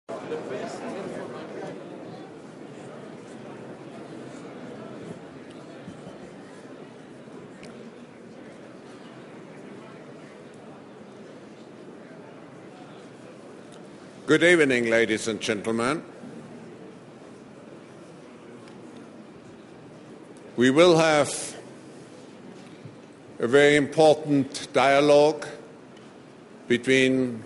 Good evening, ladies and gentlemen. We will have a very important dialogue between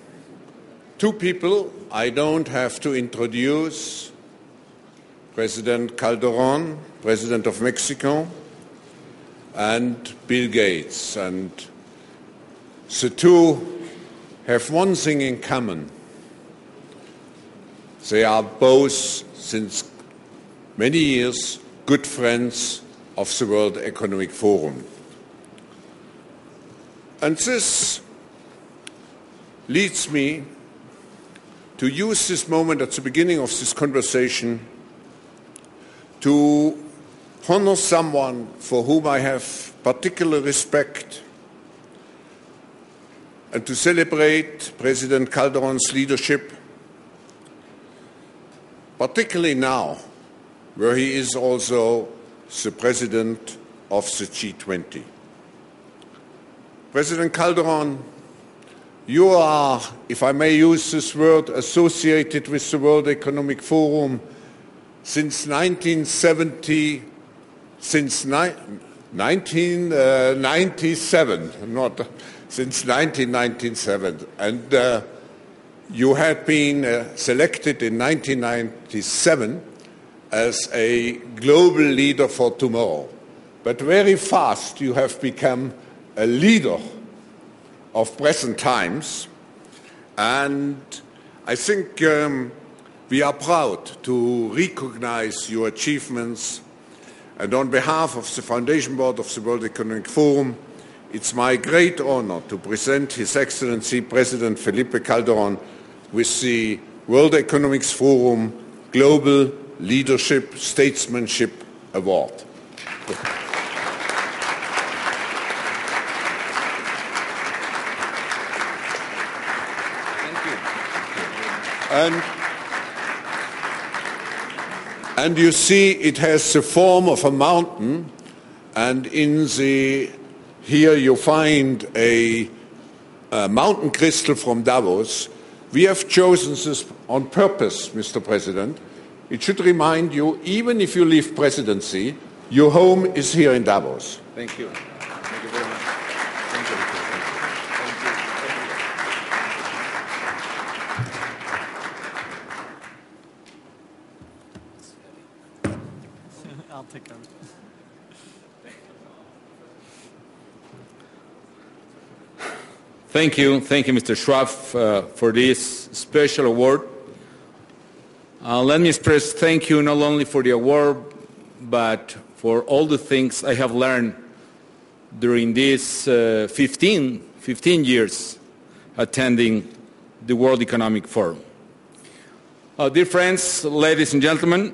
two people I don't have to introduce: President Calderón, President of Mexico, and Bill Gates. And the two have one thing in common. They are both, since many years, good friends of the World Economic Forum. And this leads me to use this moment at the beginning of this conversation to honor someone for whom I have particular respect and to celebrate President Calderón's leadership, particularly now, where he is also the president of the G20. President Calderón, you are, if I may use this word, associated with the World Economic Forum since 1970, since 1997, not since 1997. And you had been selected in 1997 as a global leader for tomorrow. But very fast you have become a leader of present times. And I think we are proud to recognize your achievements. And on behalf of the Foundation Board of the World Economic Forum, it's my great honor to present His Excellency President Felipe Calderon with the World Economic Forum Global Leadership Statesmanship Award. Thank you. And you see it has the form of a mountain, and here you find a mountain crystal from Davos. We have chosen this on purpose, Mr. President. It should remind you, even if you leave presidency, your home is here in Davos. Thank you. Thank you very much. Thank you. Thank you. I'll take over. Thank you, Mr. Schwab, for this special award. Let me express thank you not only for the award, but for all the things I have learned during these 15 years attending the World Economic Forum. Dear friends, ladies and gentlemen,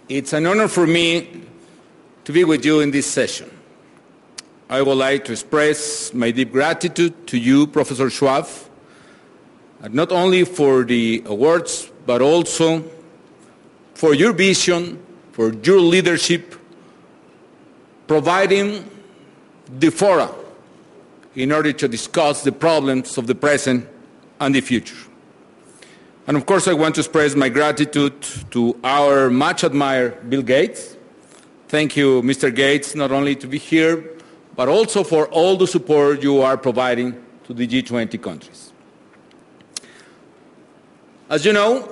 it's an honor for me to be with you in this session. I would like to express my deep gratitude to you, Professor Schwab, not only for the awards, but also for your vision, for your leadership, providing the fora in order to discuss the problems of the present and the future. And of course, I want to express my gratitude to our much admired Bill Gates. Thank you, Mr. Gates, not only to be here, but also for all the support you are providing to the G20 countries. As you know,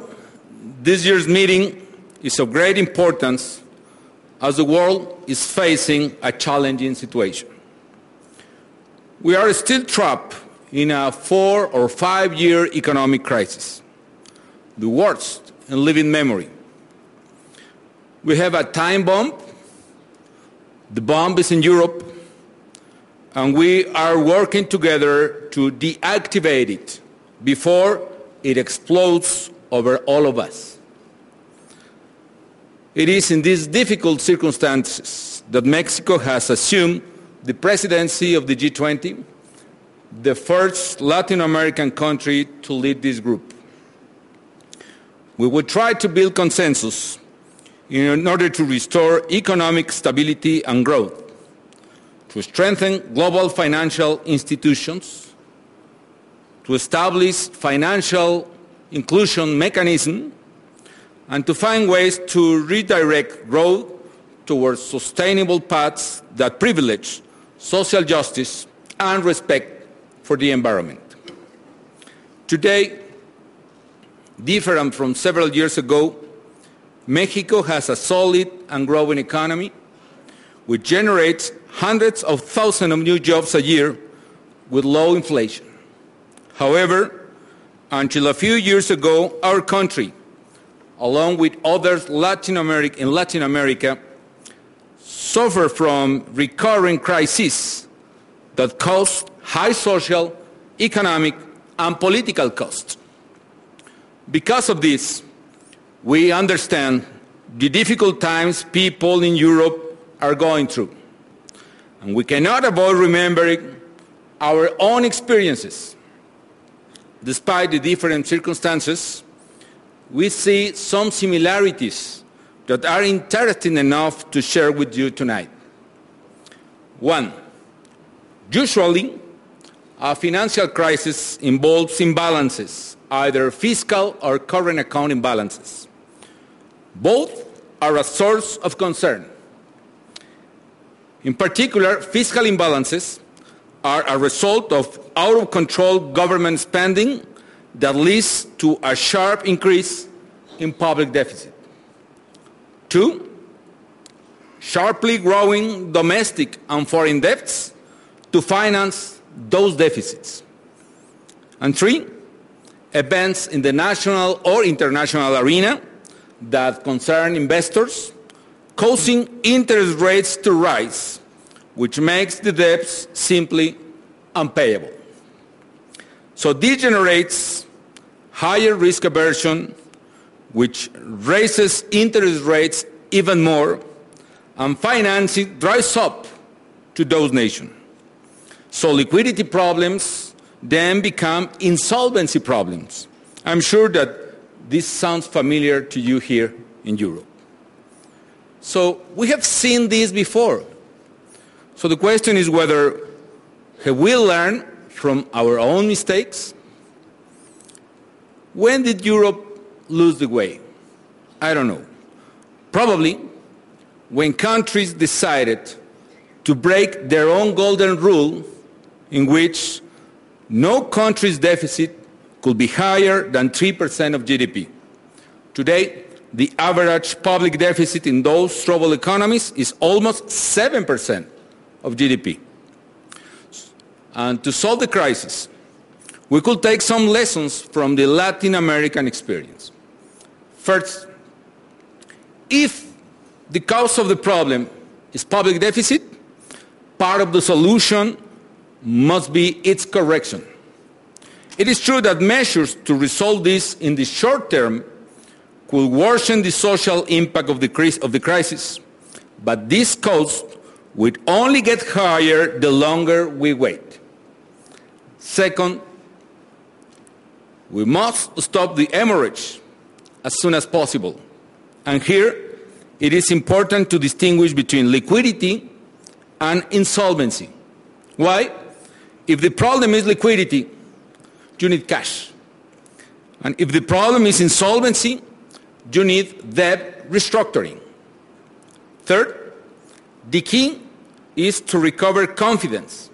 this year's meeting is of great importance as the world is facing a challenging situation. We are still trapped in a 4 or 5 year economic crisis, the worst in living memory. We have a time bomb. The bomb is in Europe, and we are working together to deactivate it before it explodes over all of us. It is in these difficult circumstances that Mexico has assumed the presidency of the G20, the first Latin American country to lead this group. We will try to build consensus in order to restore economic stability and growth, to strengthen global financial institutions, to establish financial inclusion mechanism, and to find ways to redirect growth towards sustainable paths that privilege social justice and respect for the environment. Today, different from several years ago, Mexico has a solid and growing economy which generates hundreds of thousands of new jobs a year with low inflation. However, until a few years ago, our country, along with others in Latin America, suffered from recurring crises that caused high social, economic, and political costs. Because of this, we understand the difficult times people in Europe are going through. And we cannot avoid remembering our own experiences. Despite the different circumstances, we see some similarities that are interesting enough to share with you tonight. One, usually, a financial crisis involves imbalances, either fiscal or current account imbalances. Both are a source of concern. In particular, fiscal imbalances are a result of out-of-control government spending that leads to a sharp increase in public deficit. Two, sharply growing domestic and foreign debts to finance those deficits. And three, events in the national or international arena that concern investors, causing interest rates to rise, which makes the debts simply unpayable. So this generates higher risk aversion, which raises interest rates even more, and financing dries up to those nations. So liquidity problems then become insolvency problems. I'm sure that this sounds familiar to you here in Europe. So we have seen this before. So the question is whether have we learned from our own mistakes? When did Europe lose the way? I don't know. Probably when countries decided to break their own golden rule in which no country's deficit could be higher than 3% of GDP. Today, the average public deficit in those troubled economies is almost 7% of GDP. And to solve the crisis, we could take some lessons from the Latin American experience. First, if the cause of the problem is public deficit, part of the solution must be its correction. It is true that measures to resolve this in the short term could worsen the social impact of the crisis, but this cost would only get higher the longer we wait. Second, we must stop the hemorrhage as soon as possible. And here, it is important to distinguish between liquidity and insolvency. Why? If the problem is liquidity, you need cash. And if the problem is insolvency, you need debt restructuring. Third, the key is to recover confidence.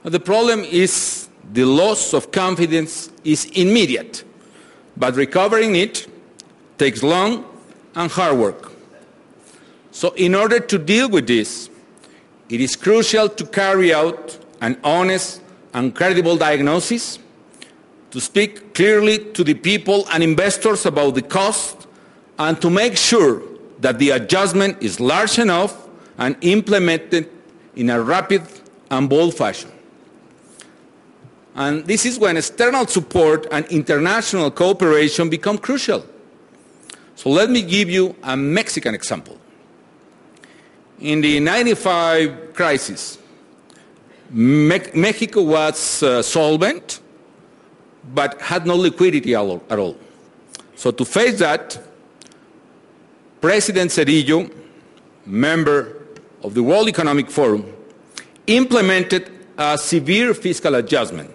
The problem is the loss of confidence is immediate, but recovering it takes long and hard work. So in order to deal with this, it is crucial to carry out an honest and credible diagnosis, to speak clearly to the people and investors about the cost, and to make sure that the adjustment is large enough and implemented in a rapid and bold fashion. And this is when external support and international cooperation become crucial. So let me give you a Mexican example. In the 95 crisis, Mexico was solvent, but had no liquidity at all. So to face that, President Cedillo, member of the World Economic Forum, implemented a severe fiscal adjustment,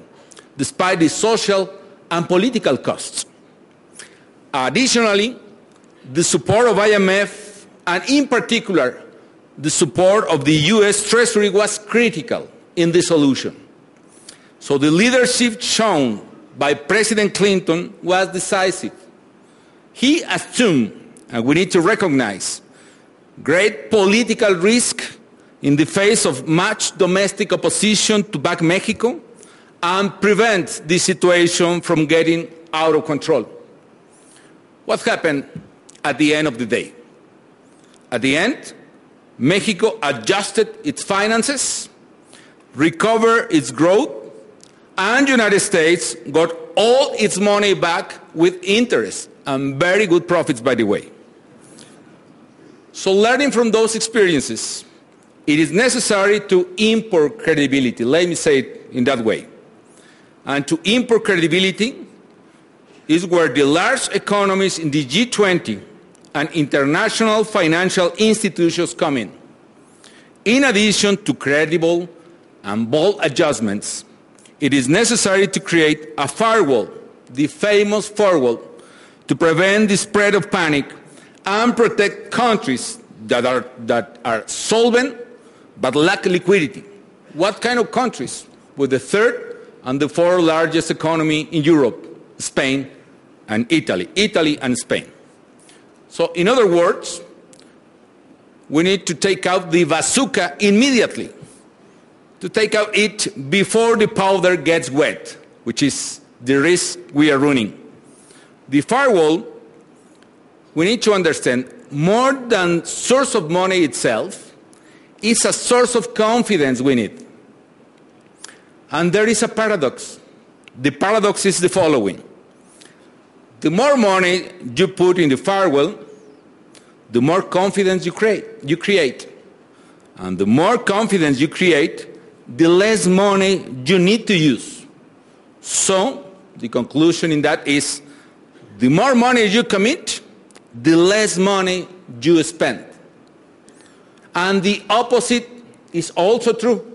despite the social and political costs. Additionally, the support of IMF, and in particular, the support of the U.S. Treasury was critical in the solution. So the leadership shown by President Clinton was decisive. He assumed, and we need to recognize, great political risk in the face of much domestic opposition to back Mexico and prevent the situation from getting out of control. What happened at the end of the day? At the end, Mexico adjusted its finances, recovered its growth, and the United States got all its money back with interest and very good profits, by the way. So learning from those experiences, it is necessary to import credibility. Let me say it in that way. And to import credibility is where the large economies in the G20 and international financial institutions come in. In addition to credible and bold adjustments, it is necessary to create a firewall, the famous firewall, to prevent the spread of panic and protect countries that are solvent but lack liquidity. What kind of countries? With the third and the fourth largest economy in Europe, Spain and Italy. Italy and Spain. So in other words, we need to take out the bazooka immediately, to take out it before the powder gets wet, which is the risk we are running. The firewall, we need to understand, more than source of money itself, is a source of confidence we need. And there is a paradox. The paradox is the following. The more money you put in the firewall, the more confidence you create. And the more confidence you create, the less money you need to use. So, the conclusion in that is, the more money you commit, the less money you spend. And the opposite is also true.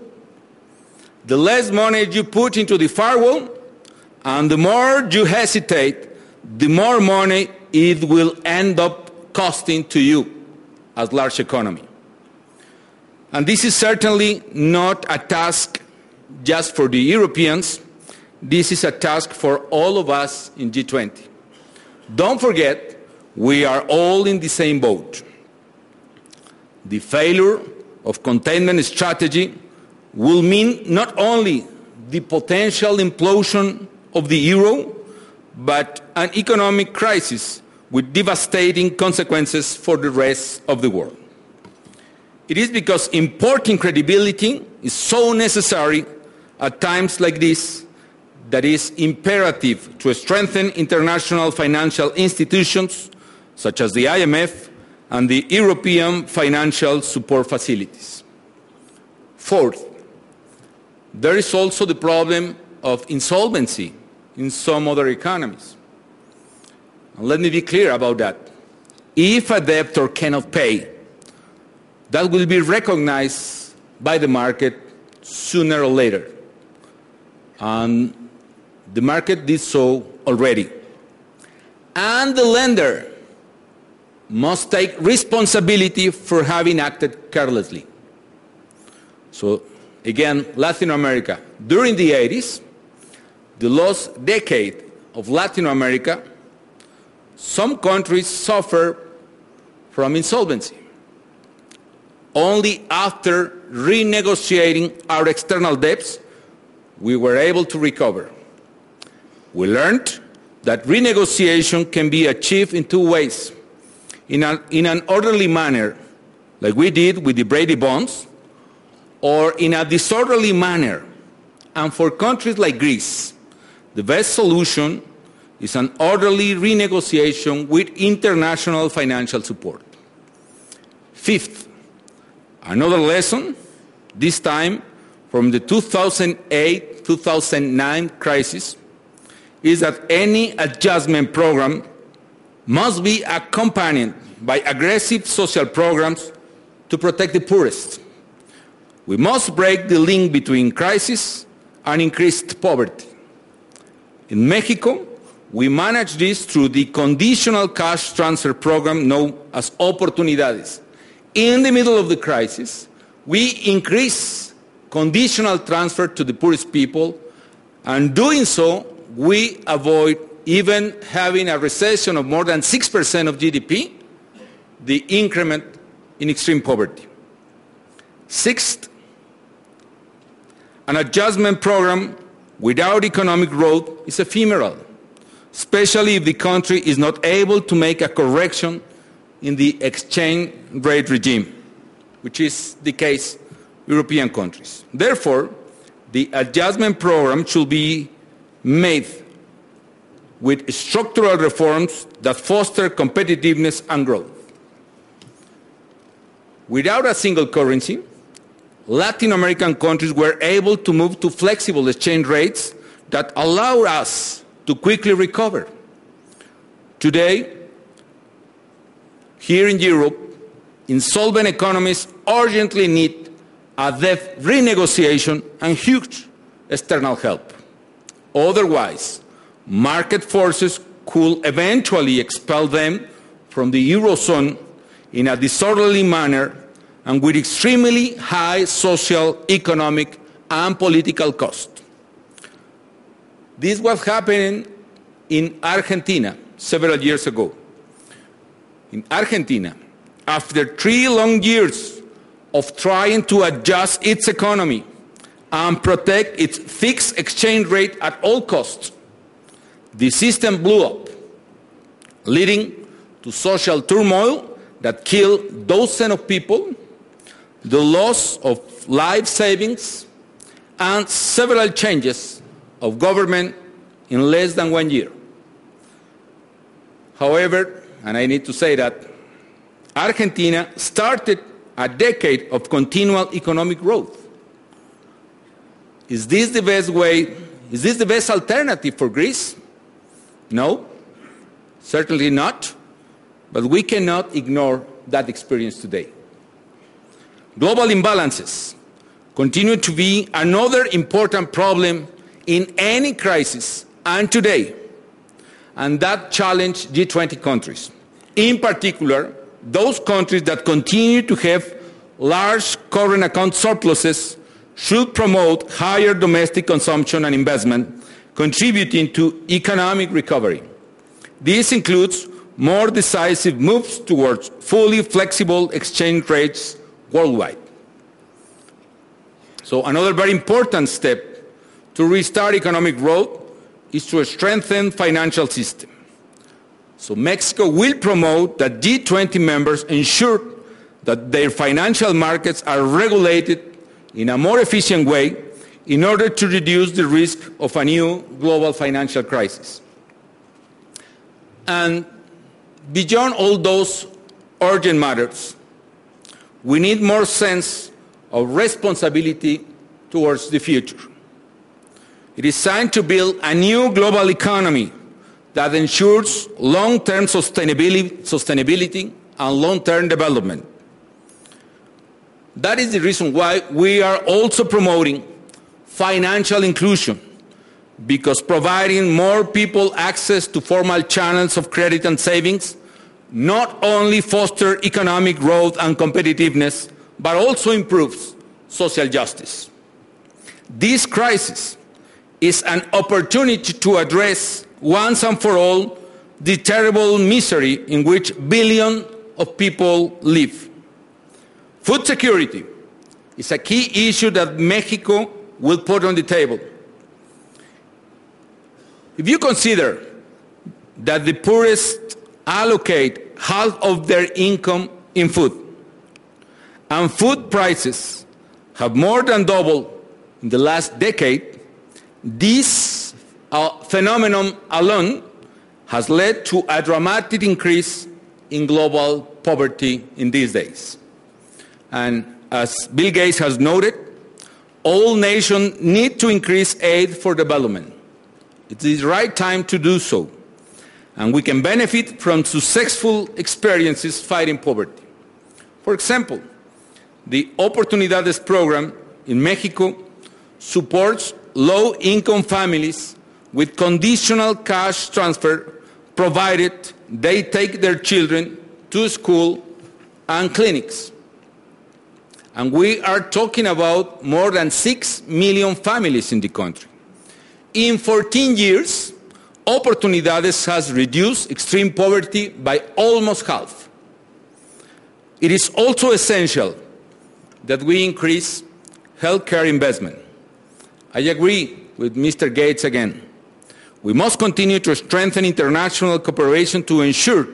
The less money you put into the firewall, and the more you hesitate, the more money it will end up costing to you as large economy. And this is certainly not a task just for the Europeans. This is a task for all of us in G20. Don't forget, we are all in the same boat. The failure of containment strategy will mean not only the potential implosion of the euro, but an economic crisis with devastating consequences for the rest of the world. It is because importing credibility is so necessary at times like this that it is imperative to strengthen international financial institutions such as the IMF and the European financial support facilities. Fourth, there is also the problem of insolvency in some other economies. And let me be clear about that. If a debtor cannot pay, that will be recognized by the market sooner or later. And the market did so already. And the lender must take responsibility for having acted carelessly. So, again, Latin America. During the 80s, the lost decade of Latin America, some countries suffered from insolvency. Only after renegotiating our external debts, we were able to recover. We learned that renegotiation can be achieved in two ways. In an orderly manner, like we did with the Brady bonds, or in a disorderly manner. And for countries like Greece, the best solution is an orderly renegotiation with international financial support. Fifth, another lesson, this time from the 2008-2009 crisis, is that any adjustment program must be accompanied by aggressive social programs to protect the poorest. We must break the link between crisis and increased poverty. In Mexico, we manage this through the conditional cash transfer program known as Oportunidades. In the middle of the crisis, we increase conditional transfer to the poorest people, and doing so, we avoid even having a recession of more than 6% of GDP, the increment in extreme poverty. Sixth, an adjustment program without economic growth is ephemeral, especially if the country is not able to make a correction in the exchange rate regime, which is the case in European countries. Therefore, the adjustment program should be made with structural reforms that foster competitiveness and growth. Without a single currency, Latin American countries were able to move to flexible exchange rates that allow us to quickly recover. Today, here in Europe, insolvent economies urgently need a debt renegotiation and huge external help. Otherwise, market forces could eventually expel them from the Eurozone in a disorderly manner and with extremely high social, economic, and political cost. This was happening in Argentina several years ago. In Argentina, after 3 long years of trying to adjust its economy and protect its fixed exchange rate at all costs, the system blew up, leading to social turmoil that killed dozens of people, the loss of life savings, and several changes of government in less than 1 year. However, and I need to say that, Argentina started a decade of continual economic growth. Is this the best way? Is this the best alternative for Greece? No, certainly not, but we cannot ignore that experience today. Global imbalances continue to be another important problem in any crisis, and today, and that challenge G20 countries. In particular, those countries that continue to have large current account surpluses should promote higher domestic consumption and investment, contributing to economic recovery. This includes more decisive moves towards fully flexible exchange rates worldwide. So another very important step to restart economic growth is to strengthen financial system. So Mexico will promote that G20 members ensure that their financial markets are regulated in a more efficient way in order to reduce the risk of a new global financial crisis. And beyond all those urgent matters, we need more sense of responsibility towards the future. It is time to build a new global economy that ensures long-term sustainability and long-term development. That is the reason why we are also promoting financial inclusion, because providing more people access to formal channels of credit and savings not only fosters economic growth and competitiveness, but also improves social justice. This crisis is an opportunity to address once and for all the terrible misery in which billions of people live. Food security is a key issue that Mexico will put on the table. If you consider that the poorest allocate half of their income in food, and food prices have more than doubled in the last decade, this phenomenon alone has led to a dramatic increase in global poverty in these days. And as Bill Gates has noted, all nations need to increase aid for development. It is the right time to do so. and we can benefit from successful experiences fighting poverty. For example, the Oportunidades program in Mexico supports low-income families with conditional cash transfer provided they take their children to school and clinics. And we are talking about more than 6 million families in the country. In 14 years, Oportunidades has reduced extreme poverty by almost half. It is also essential that we increase healthcare investment. I agree with Mr. Gates again. We must continue to strengthen international cooperation to ensure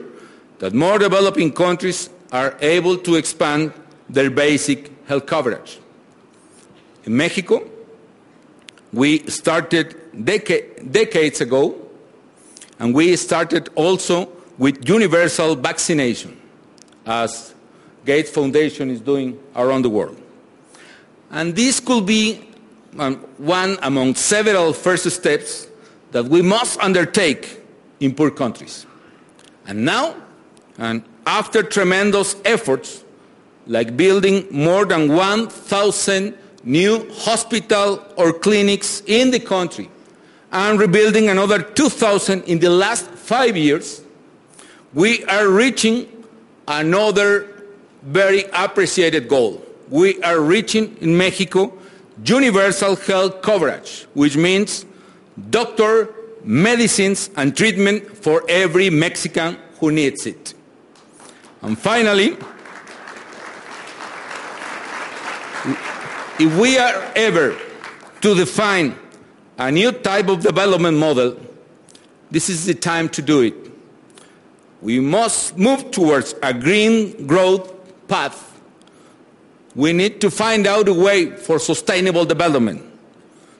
that more developing countries are able to expand their basic health coverage. In Mexico, we started decades ago, and we started also with universal vaccination, as Gates Foundation is doing around the world. And this could be one among several first steps that we must undertake in poor countries. And now, and after tremendous efforts, like building more than 1,000 new hospitals or clinics in the country, and rebuilding another 2,000 in the last 5 years, we are reaching another very appreciated goal. We are reaching in Mexico universal health coverage, which means doctor, medicines, and treatment for every Mexican who needs it. And finally, if we are ever to define a new type of development model, this is the time to do it. We must move towards a green growth path. We need to find out a way for sustainable development,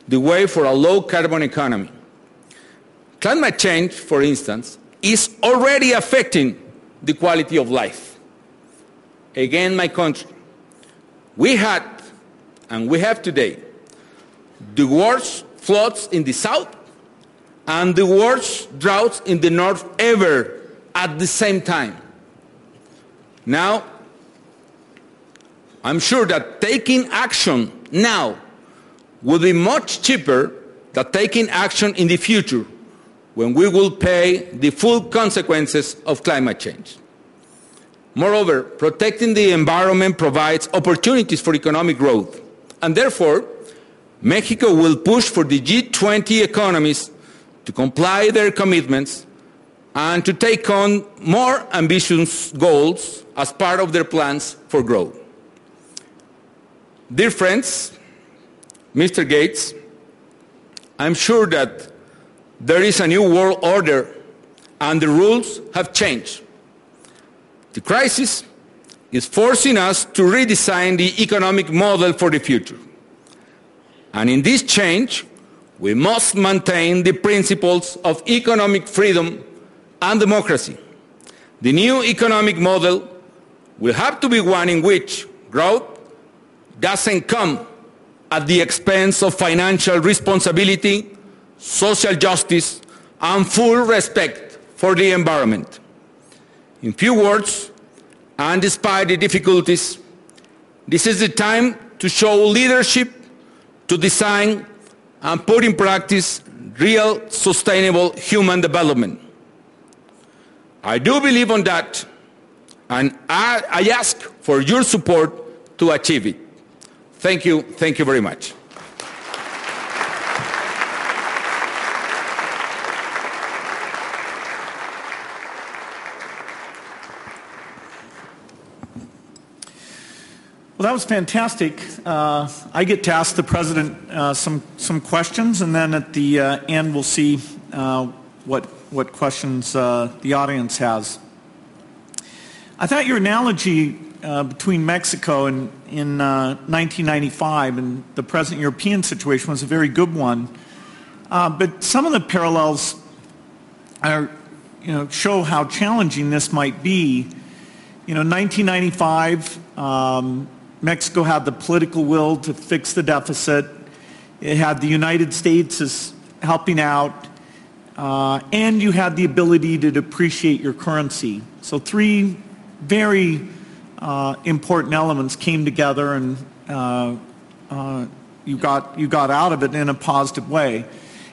the way for a low-carbon economy. Climate change, for instance, is already affecting the quality of life. Again, my country, we had, and we have today, the worst floods in the south and the worst droughts in the north ever at the same time. Now, I'm sure that taking action now will be much cheaper than taking action in the future, when we will pay the full consequences of climate change. Moreover, protecting the environment provides opportunities for economic growth, and therefore, Mexico will push for the G20 economies to comply their commitments and to take on more ambitious goals as part of their plans for growth. Dear friends, Mr. Gates, I'm sure that there is a new world order and the rules have changed. The crisis is forcing us to redesign the economic model for the future. And in this change, we must maintain the principles of economic freedom and democracy. The new economic model will have to be one in which growth doesn't come at the expense of financial responsibility, social justice, and full respect for the environment. In few words, and despite the difficulties, this is the time to show leadership, to design and put in practice real sustainable human development. I do believe on that, and I ask for your support to achieve it. Thank you very much. Well, that was fantastic. I get to ask the President some questions, and then at the end we'll see what questions the audience has. I thought your analogy between Mexico in 1995 and the present European situation was a very good one. But some of the parallels are, show how challenging this might be. 1995. Mexico had the political will to fix the deficit. It had the United States as helping out. and you had the ability to depreciate your currency. So three very important elements came together, and you got out of it in a positive way.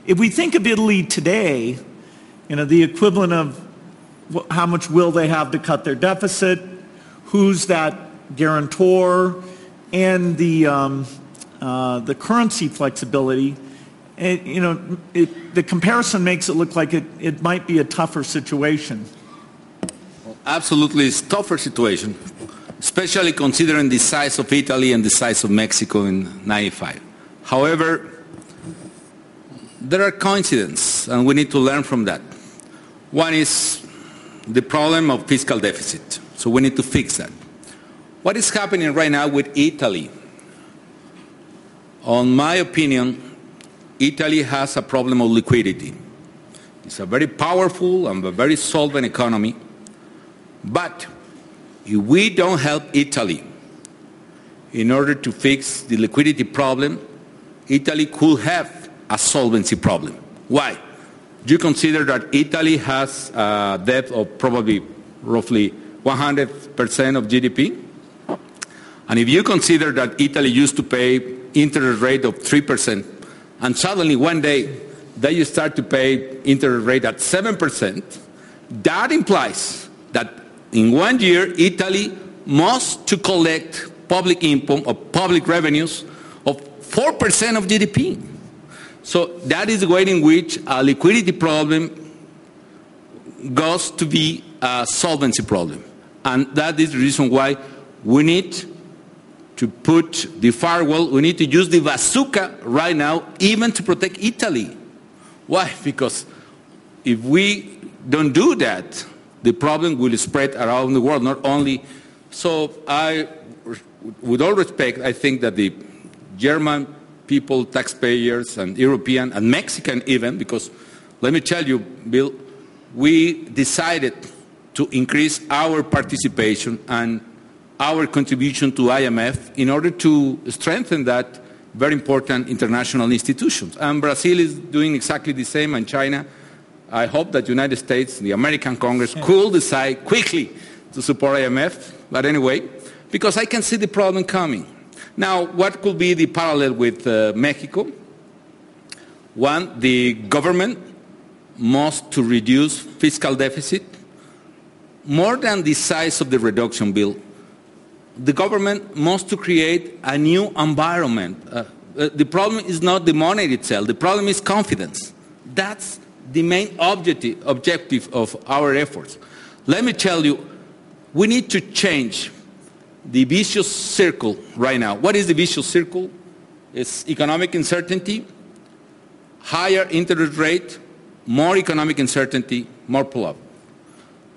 If we think of Italy today, the equivalent of how much will they have to cut their deficit, who's that guarantor, and the currency flexibility, the comparison makes it look like it might be a tougher situation. Absolutely, it's a tougher situation, especially considering the size of Italy and the size of Mexico in '95. However, there are coincidences, and we need to learn from that. One is the problem of fiscal deficit, so we need to fix that. What is happening right now with Italy? In my opinion, Italy has a problem of liquidity. It's a very powerful and a very solvent economy, but if we don't help Italy in order to fix the liquidity problem, Italy could have a solvency problem. Why? You consider that Italy has a debt of probably roughly 100% of GDP? And if you consider that Italy used to pay interest rate of 3%, and suddenly one day they start to pay interest rate at 7%, that implies that in 1 year Italy must to collect public income or public revenues of 4% of GDP. So that is the way in which a liquidity problem goes to be a solvency problem. And that is the reason why we need to put the firewall, we need to use the bazooka right now even to protect Italy. Why? Because if we don't do that, the problem will spread around the world, not only. So with all respect, I think that the German people, taxpayers, and European, and Mexican even, because let me tell you, Bill, we decided to increase our participation and our contribution to IMF in order to strengthen that very important international institutions. And Brazil is doing exactly the same, and China. I hope that the United States, the American Congress, could decide quickly to support IMF. But anyway, because I can see the problem coming. Now, what could be the parallel with Mexico? One, the government must to reduce fiscal deficit more than the size of the reduction bill. The government must to create a new environment. The problem is not the money itself. The problem is confidence. That's the main objective of our efforts. Let me tell you, we need to change the vicious circle right now. What is the vicious circle? It's economic uncertainty, higher interest rate, more economic uncertainty, more pull-up.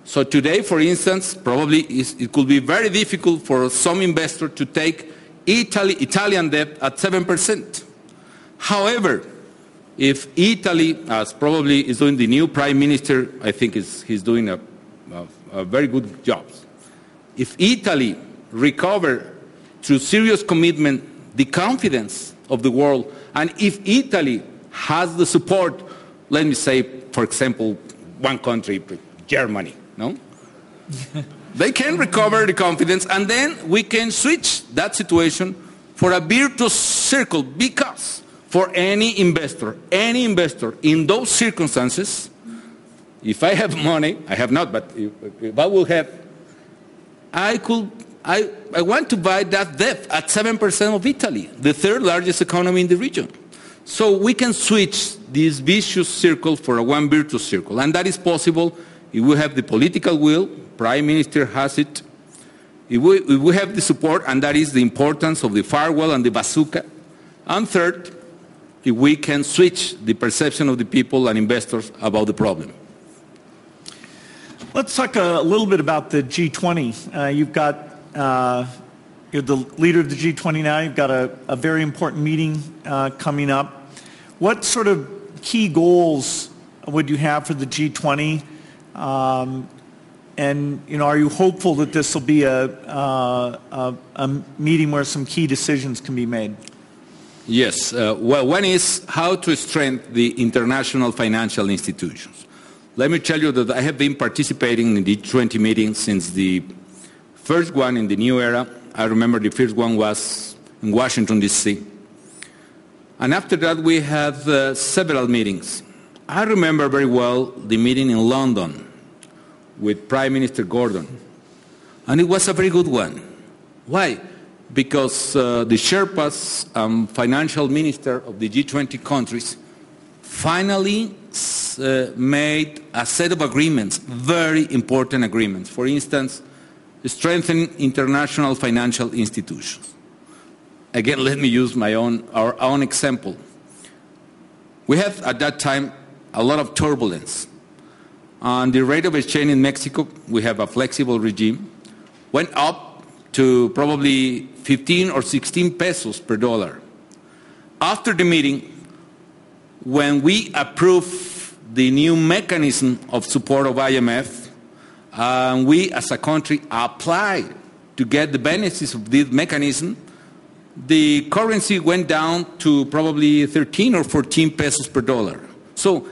So today, for instance, probably it could be very difficult for some investor to take Italian debt at 7%. However, if Italy, as probably is doing the new prime minister, I think he's doing a very good job. If Italy recover through serious commitment the confidence of the world, and if Italy has the support, let me say, for example, one country, Germany, no? They can recover the confidence, and then we can switch that situation for a virtuous circle, because for any investor in those circumstances, if I have money, I have not, but if I will have, I want to buy that debt at 7% of Italy, the third largest economy in the region. So we can switch this vicious circle for a one virtuous circle, and that is possible if we have the political will. Prime Minister has it. If we have the support, and that is the importance of the firewall and the bazooka. And third, if we can switch the perception of the people and investors about the problem. Let's talk a little bit about the G20. You're the leader of the G20 now. You've got a very important meeting coming up. What sort of key goals would you have for the G20? And are you hopeful that this will be a meeting where some key decisions can be made? Yes. Well, one is how to strengthen the international financial institutions. Let me tell you that I have been participating in the G20 meetings since the first one in the new era. I remember the first one was in Washington, D.C. And after that, we had several meetings. I remember very well the meeting in London with Prime Minister Gordon. And it was a very good one. Why? Because the Sherpas financial minister of the G20 countries finally made a set of agreements, very important agreements. For instance, strengthening international financial institutions. Again, let me use our own example. We had at that time a lot of turbulence. On the rate of exchange in Mexico, we have a flexible regime, went up to probably 15 or 16 pesos per dollar. After the meeting, when we approved the new mechanism of support of IMF, we as a country applied to get the benefits of this mechanism, the currency went down to probably 13 or 14 pesos per dollar. So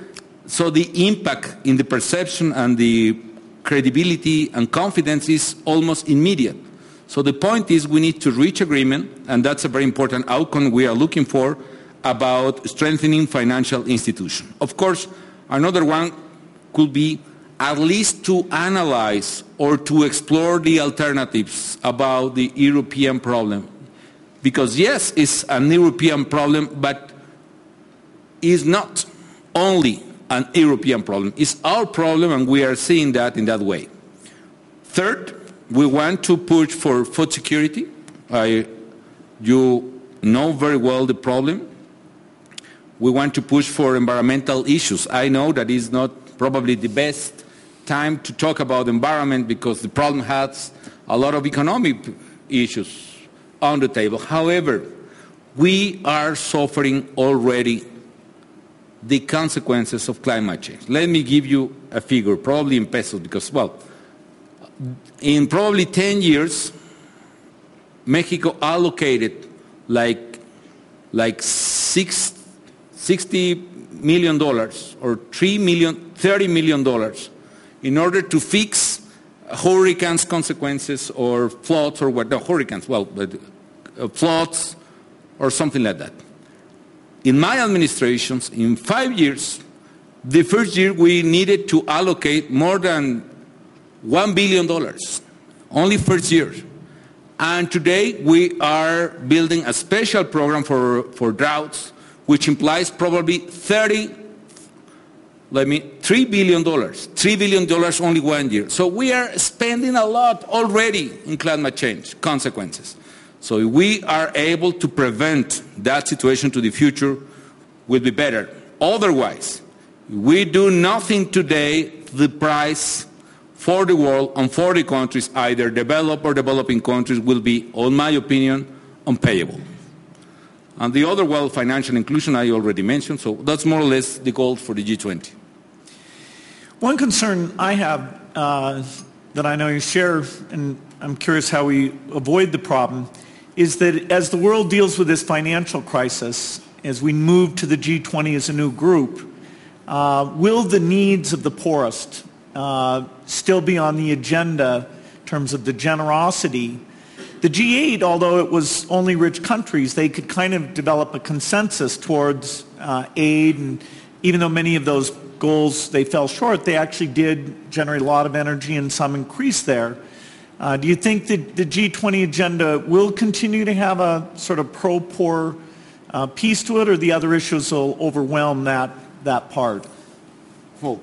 the impact in the perception and the credibility and confidence is almost immediate. So the point is we need to reach agreement, and that's a very important outcome we are looking for about strengthening financial institutions. Of course, another one could be at least to analyze or to explore the alternatives about the European problem. Because yes, it's an European problem, but it's not only an European problem. It's our problem, and we are seeing that in that way. Third, we want to push for food security. You know very well the problem. We want to push for environmental issues. I know that is not probably the best time to talk about environment because the problem has a lot of economic issues on the table. However, we are suffering already the consequences of climate change. Let me give you a figure, probably in pesos, because, well, in probably 10 years, Mexico allocated like $60 million or $30 million in order to fix hurricanes consequences or floods or what, no, hurricanes, well, floods or something like that. In my administrations, in 5 years, the first year we needed to allocate more than $1 billion, only first year. And today we are building a special program for droughts, which implies probably $3 billion. $3 billion only 1 year. So we are spending a lot already in climate change consequences. So if we are able to prevent that situation to the future, will be better. Otherwise, if we do nothing today, the price for the world and for the countries, either developed or developing countries, will be, in my opinion, unpayable. And the other, well, financial inclusion, I already mentioned, so that's more or less the goal for the G20. One concern I have that I know you share, and I'm curious how we avoid the problem, is that as the world deals with this financial crisis, as we move to the G20 as a new group, will the needs of the poorest still be on the agenda in terms of the generosity? The G8, although it was only rich countries, they could kind of develop a consensus towards aid, and even though many of those goals they fell short, they actually did generate a lot of energy and some increase there. Do you think that the G20 agenda will continue to have a sort of pro-poor piece to it, or the other issues will overwhelm that part? Well,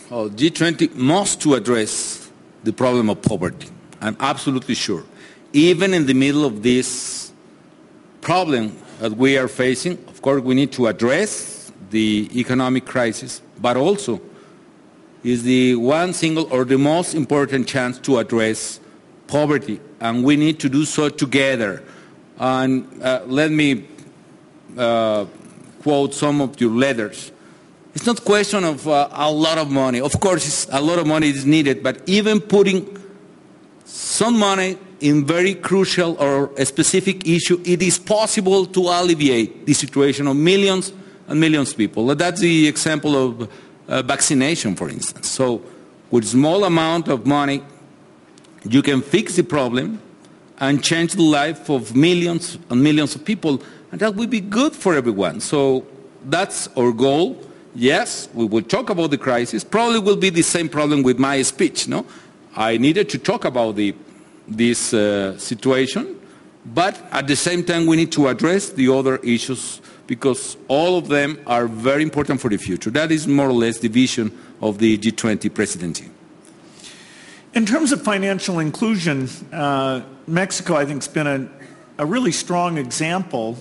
G20 must to address the problem of poverty. I'm absolutely sure. Even in the middle of this problem that we are facing, of course, we need to address the economic crisis, but also is the one single or the most important chance to address poverty, and we need to do so together. And let me quote some of your letters. It's not a question of a lot of money. Of course, a lot of money is needed, but even putting some money in very crucial or a specific issue, it is possible to alleviate the situation of millions and millions of people. That's the example of vaccination, for instance. So with small amount of money, you can fix the problem and change the life of millions and millions of people, and that will be good for everyone. So that's our goal. Yes, we will talk about the crisis. Probably will be the same problem with my speech, no? I needed to talk about this situation, but at the same time we need to address the other issues because all of them are very important for the future. That is more or less the vision of the G20 presidency. In terms of financial inclusion, Mexico, I think, has been a really strong example,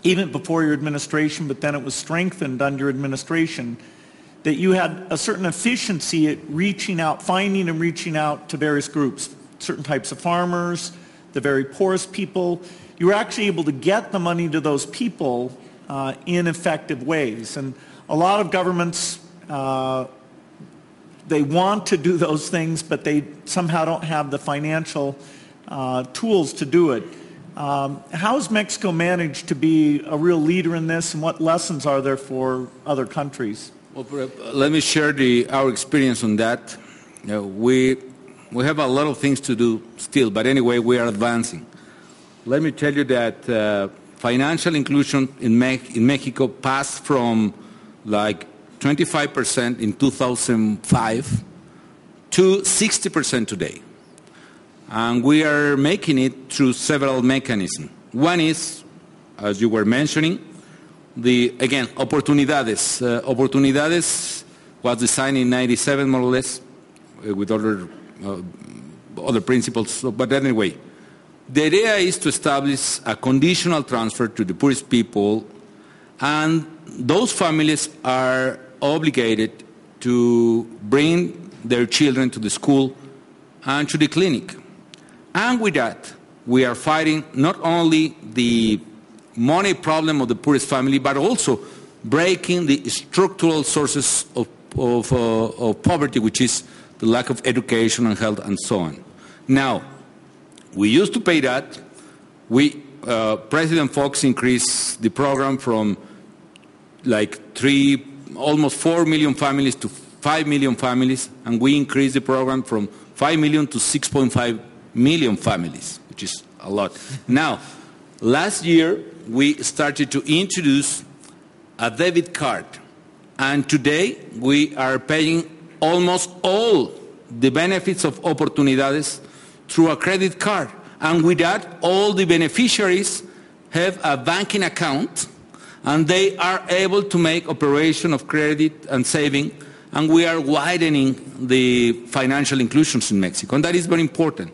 even before your administration, but then it was strengthened under your administration, that you had a certain efficiency at reaching out, finding and reaching out to various groups, certain types of farmers, the very poorest people. You were actually able to get the money to those people in effective ways. And a lot of governments, they want to do those things, but they somehow don't have the financial tools to do it. How has Mexico managed to be a real leader in this, and what lessons are there for other countries? Well, let me share our experience on that. We have a lot of things to do still, but anyway, we are advancing. Let me tell you that financial inclusion in Mexico passed from like 25% in 2005 to 60% today. And we are making it through several mechanisms. One is, as you were mentioning, again, Oportunidades. Oportunidades was designed in 97, more or less, with other principles. But anyway, the idea is to establish a conditional transfer to the poorest people, and those families are obligated to bring their children to the school and to the clinic. And with that, we are fighting not only the money problem of the poorest family, but also breaking the structural sources of poverty, which is the lack of education and health and so on. Now, we used to pay that. President Fox increased the program from like almost 4 million families to 5 million families, and we increased the program from 5 million to 6.5 million families, which is a lot. Now, last year, we started to introduce a debit card, and today we are paying almost all the benefits of Oportunidades through a credit card. And with that, all the beneficiaries have a banking account, and they are able to make operation of credit and saving, and we are widening the financial inclusions in Mexico, and that is very important.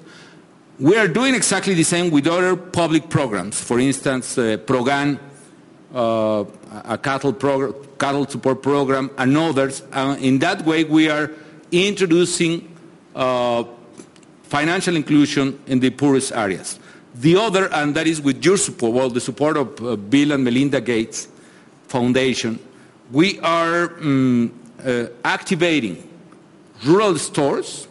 We are doing exactly the same with other public programs. For instance, Progan, a cattle support program, and others. In that way, we are introducing financial inclusion in the poorest areas. The other, and that is with your support, well, the support of Bill and Melinda Gates Foundation, we are activating rural stores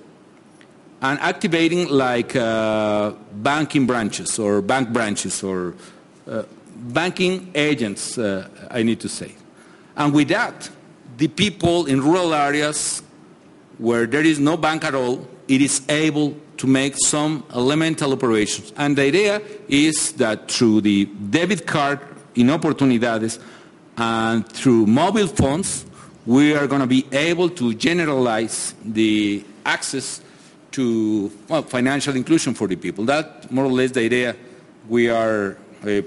and activating like banking branches or bank branches or banking agents, I need to say. And with that, the people in rural areas where there is no bank at all, it is able to make some elemental operations. And the idea is that through the debit card in Oportunidades and through mobile phones, we are going to be able to generalize the access to financial inclusion for the people. That's more or less the idea we are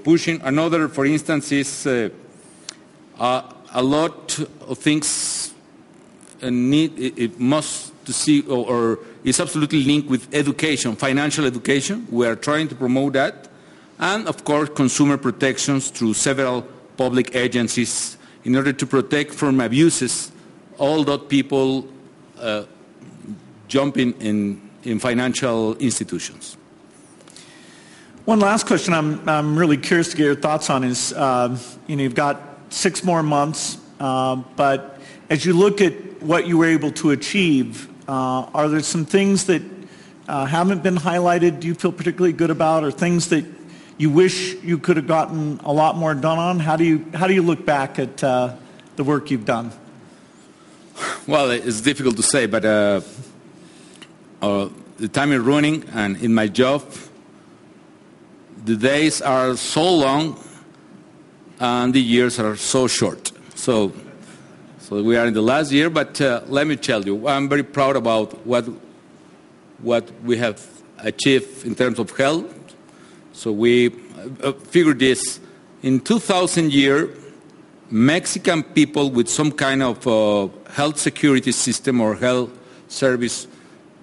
pushing. Another, for instance, is a lot of things it must to see or is absolutely linked with education, financial education. We are trying to promote that. And, of course, consumer protections through several public agencies in order to protect from abuses all those people jumping in financial institutions. One last question I'm really curious to get your thoughts on is, you've got 6 more months, but as you look at what you were able to achieve, are there some things that haven't been highlighted, do you feel particularly good about, or things that you wish you could have gotten a lot more done on? How do you look back at the work you've done? Well, it's difficult to say, but the time is running, and in my job, the days are so long and the years are so short. So we are in the last year, but let me tell you, I'm very proud about what we have achieved in terms of health. So we figured this. In 2000 year, Mexican people with some kind of health security system or health service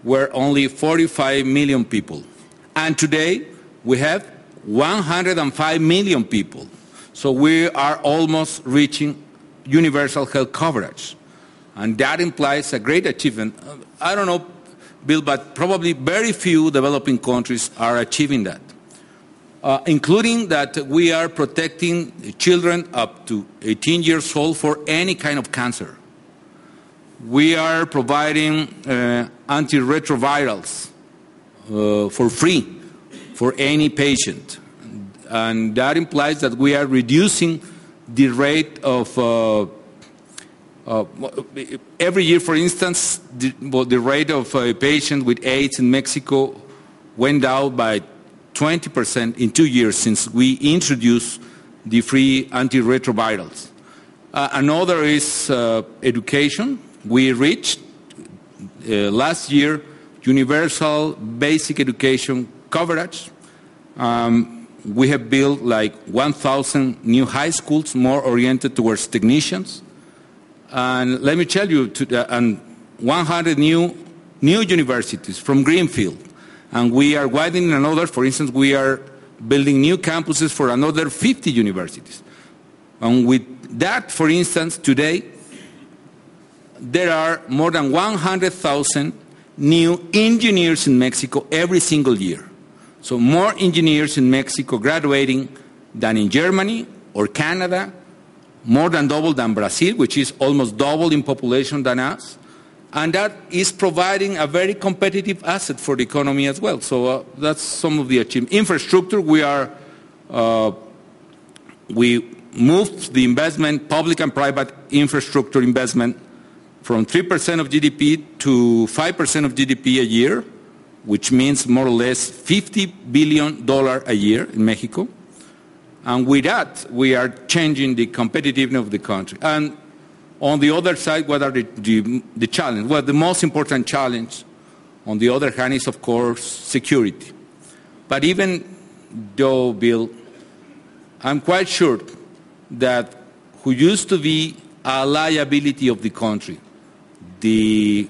were only 45 million people. And today, we have 105 million people. So we are almost reaching universal health coverage. And that implies a great achievement. I don't know, Bill, but probably very few developing countries are achieving that. Including that we are protecting children up to 18 years old for any kind of cancer. We are providing antiretrovirals for free for any patient. And that implies that we are reducing the rate of, every year, for instance, the rate of a patient with AIDS in Mexico went down by 20% in 2 years since we introduced the free antiretrovirals. Another is education. We reached last year universal basic education coverage. We have built like 1,000 new high schools, more oriented towards technicians. And let me tell you, and 100 new universities from Greenfield. And we are widening another. For instance, we are building new campuses for another 50 universities. And with that, for instance, today, there are more than 100,000 new engineers in Mexico every single year. So more engineers in Mexico graduating than in Germany or Canada, more than double than Brazil, which is almost double in population than us. And that is providing a very competitive asset for the economy as well. So that's some of the achievements. Infrastructure, we moved the investment, public and private infrastructure investment, from 3% of GDP to 5% of GDP a year, which means more or less $50 billion a year in Mexico. And with that, we are changing the competitiveness of the country. And on the other side, what are the challenges? Well, the most important challenge, on the other hand, is, of course, security. But even though, Bill, I'm quite sure that who used to be a liability of the country, the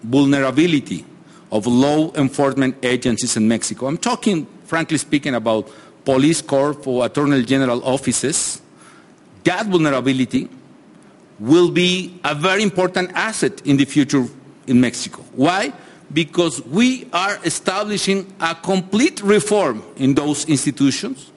vulnerability of law enforcement agencies in Mexico. I'm talking, frankly speaking, about police corps or attorney general offices. That vulnerability will be a very important asset in the future in Mexico. Why? Because we are establishing a complete reform in those institutions.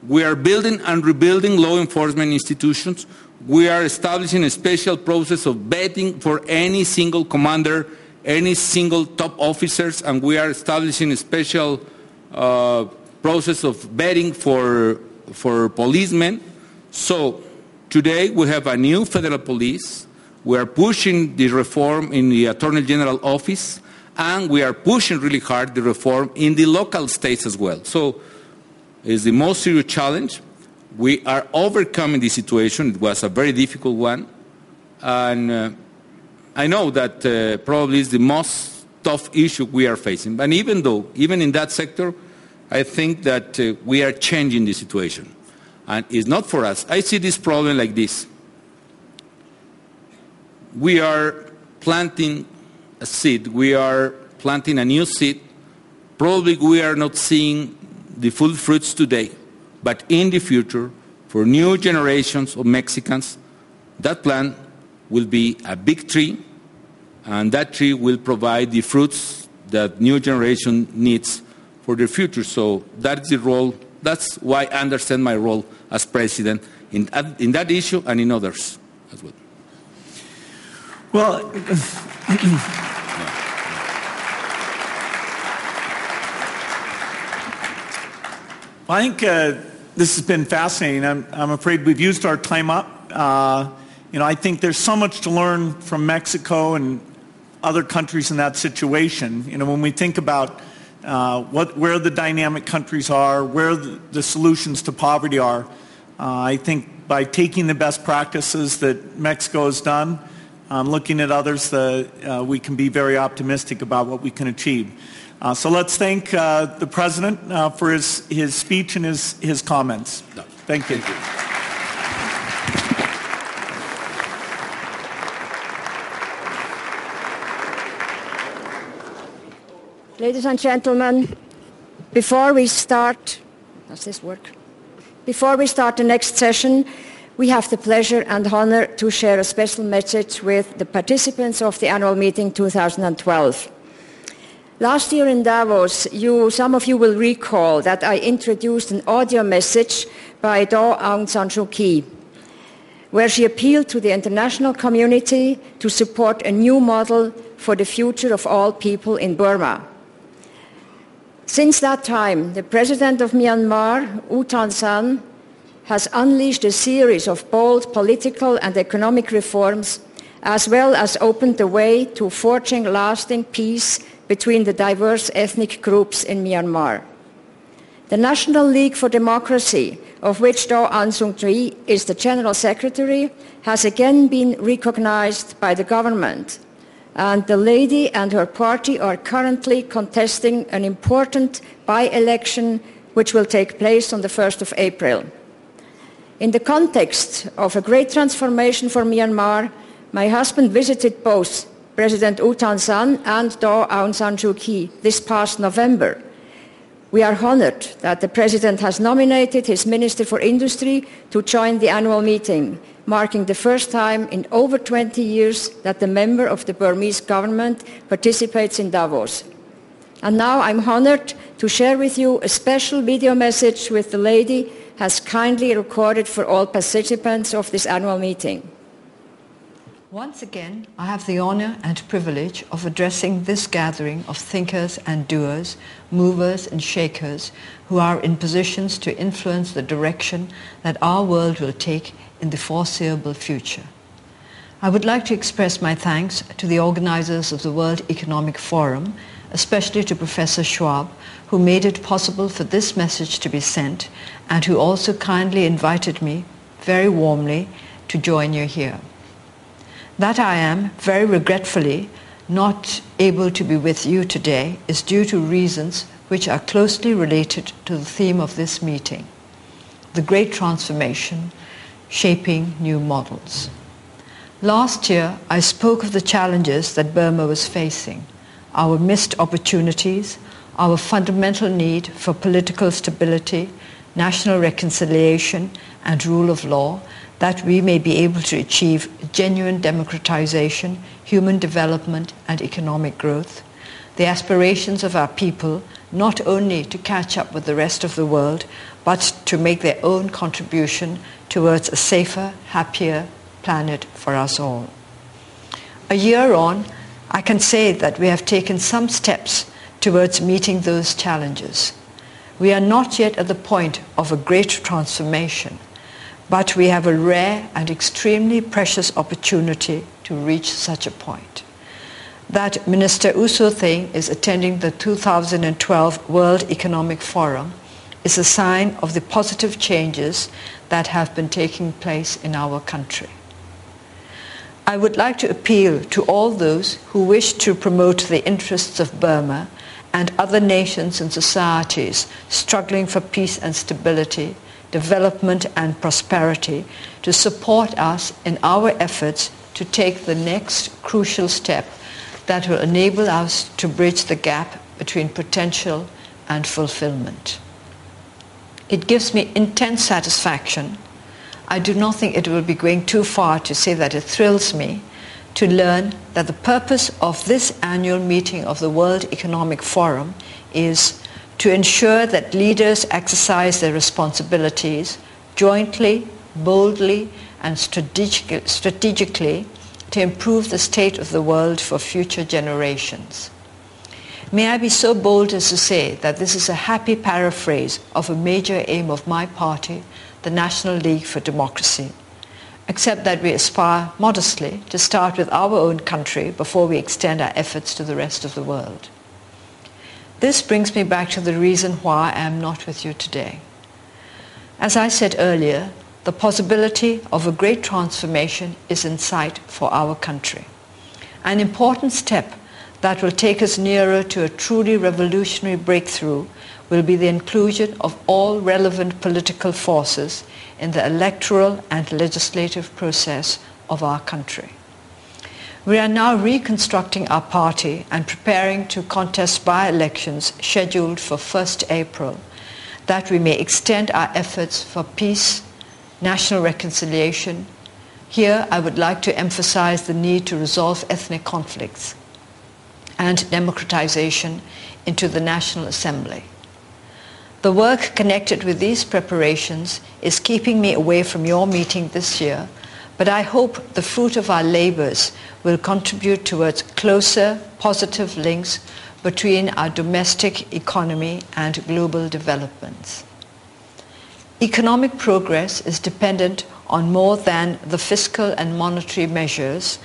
We are building and rebuilding law enforcement institutions. We are establishing a special process of vetting for any single commander, any single top officers, and we are establishing a special process of vetting for policemen. So today we have a new federal police. We are pushing the reform in the Attorney General office, and we are pushing really hard the reform in the local states as well. So it's the most serious challenge. We are overcoming the situation. It was a very difficult one. And I know that probably is the most tough issue we are facing. But even in that sector, I think that we are changing the situation. And it's not for us. I see this problem like this. We are planting a seed. We are planting a new seed. Probably we are not seeing the full fruits today. But in the future, for new generations of Mexicans, that plant will be a big tree, and that tree will provide the fruits that new generation needs for their future. So that's the role. That's why I understand my role as president in that issue and in others as well. Well, I think this has been fascinating. I'm afraid we've used our time up. I think there's so much to learn from Mexico and other countries in that situation. When we think about where the dynamic countries are, where the solutions to poverty are, I think by taking the best practices that Mexico has done, looking at others, we can be very optimistic about what we can achieve. So let's thank the President for his speech and his comments. No. Thank you. Thank you. Ladies and gentlemen, before we start, does this work? Before we start the next session, we have the pleasure and honor to share a special message with the participants of the annual meeting 2012. Last year in Davos, some of you will recall that I introduced an audio message by Daw Aung San Suu Kyi, where she appealed to the international community to support a new model for the future of all people in Burma. Since that time, the President of Myanmar, U Tan San, has unleashed a series of bold political and economic reforms, as well as opened the way to forging lasting peace between the diverse ethnic groups in Myanmar. The National League for Democracy, of which Daw Aung San Suu Kyi is the General Secretary, has again been recognized by the government. And the lady and her party are currently contesting an important by-election which will take place on the 1st of April. In the context of a great transformation for Myanmar, my husband visited both President U Tan San and Daw Aung San Suu Kyi this past November. We are honored that the President has nominated his Minister for Industry to join the annual meeting, marking the first time in over 20 years that the member of the Burmese government participates in Davos. And now I'm honored to share with you a special video message which the lady has kindly recorded for all participants of this annual meeting. Once again, I have the honor and privilege of addressing this gathering of thinkers and doers, movers and shakers who are in positions to influence the direction that our world will take in the foreseeable future. I would like to express my thanks to the organizers of the World Economic Forum, especially to Professor Schwab, who made it possible for this message to be sent and who also kindly invited me very warmly to join you here. That I am, very regretfully, not able to be with you today is due to reasons which are closely related to the theme of this meeting, the great transformation, shaping new models. Last year, I spoke of the challenges that Burma was facing, our missed opportunities, our fundamental need for political stability, national reconciliation, and rule of law, that we may be able to achieve genuine democratization, human development, and economic growth, the aspirations of our people not only to catch up with the rest of the world, but to make their own contribution towards a safer, happier planet for us all. A year on, I can say that we have taken some steps towards meeting those challenges. We are not yet at the point of a great transformation, but we have a rare and extremely precious opportunity to reach such a point. That Minister U So Thing is attending the 2012 World Economic Forum is a sign of the positive changes that have been taking place in our country. I would like to appeal to all those who wish to promote the interests of Burma and other nations and societies struggling for peace and stability, development and prosperity, to support us in our efforts to take the next crucial step that will enable us to bridge the gap between potential and fulfillment. It gives me intense satisfaction. I do not think it will be going too far to say that it thrills me to learn that the purpose of this annual meeting of the World Economic Forum is to ensure that leaders exercise their responsibilities jointly, boldly, and strategically to improve the state of the world for future generations. May I be so bold as to say that this is a happy paraphrase of a major aim of my party, the National League for Democracy, except that we aspire modestly to start with our own country before we extend our efforts to the rest of the world. This brings me back to the reason why I am not with you today. As I said earlier, the possibility of a great transformation is in sight for our country. An important step that will take us nearer to a truly revolutionary breakthrough will be the inclusion of all relevant political forces in the electoral and legislative process of our country. We are now reconstructing our party and preparing to contest by-elections scheduled for 1st April, that we may extend our efforts for peace, national reconciliation. Here I would like to emphasize the need to resolve ethnic conflicts and democratization into the National Assembly. The work connected with these preparations is keeping me away from your meeting this year, but I hope the fruit of our labors will contribute towards closer, positive links between our domestic economy and global developments. Economic progress is dependent on more than the fiscal and monetary measures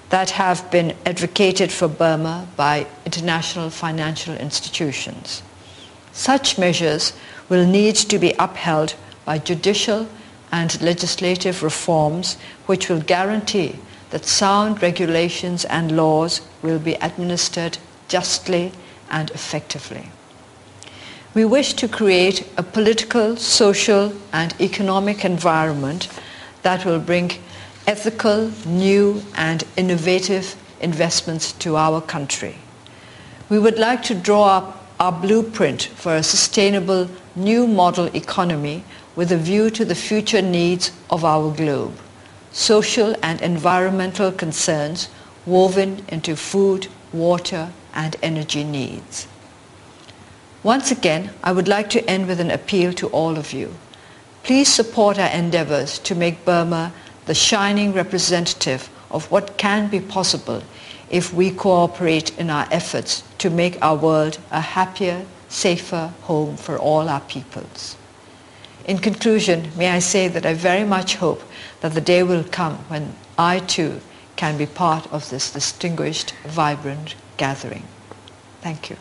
that have been advocated for Burma by international financial institutions. Such measures will need to be upheld by judicial and legislative reforms which will guarantee that sound regulations and laws will be administered justly and effectively. We wish to create a political, social, and economic environment that will bring ethical, new, and innovative investments to our country. We would like to draw up our blueprint for a sustainable new model economy with a view to the future needs of our globe, social and environmental concerns woven into food, water, and energy needs. Once again, I would like to end with an appeal to all of you. Please support our endeavors to make Burma the shining representative of what can be possible if we cooperate in our efforts to make our world a happier, safer home for all our peoples. In conclusion, may I say that I very much hope that the day will come when I too can be part of this distinguished, vibrant gathering. Thank you.